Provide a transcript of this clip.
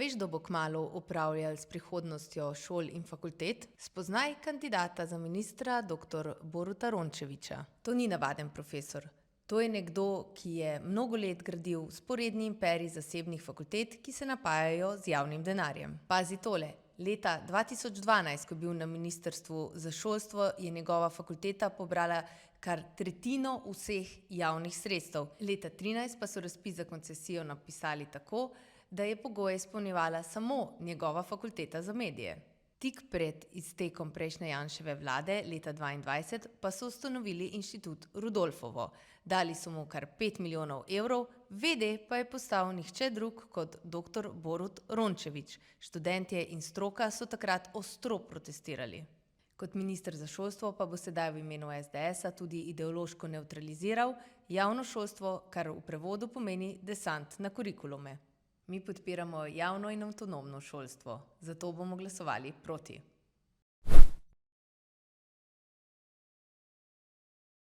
veš, kdo bo kmalu upravljal s prihodnostjo šol in fakultet? Spoznaj kandidata za ministra dr. Boruta Rončevića. To ni navaden profesor. To je nekdo, ki je mnogo let gradil vzporedni imperij zasebnih fakultet, ki se napajajo z javnim denarjem. Pazi tole. Leta 2012, ko je bil na ministrstvu za šolstvo, je njegova fakulteta pobrala kar tretjino vseh javnih sredstev. Leta 2013 pa so razpis za koncesijo napisali tako, da je pogoje izpolnjevala samo njegova fakulteta za medije. Tik pred iztekom prejšnje Janševe vlade, leta 2022, pa so ustanovili inštitut Rudolfovo. Dali so mu kar 5 milijonov evrov, vede pa je postal nihče drug kot dr. Borut Rončević. Študentje in stroka so takrat ostro protestirali. Kot minister za šolstvo pa bo sedaj v imenu SDS-a tudi ideološko nevtraliziral javno šolstvo, kar v prevodu pomeni desant na kurikulume. Mi podpiramo javno in avtonomno šolstvo, zato bomo glasovali proti.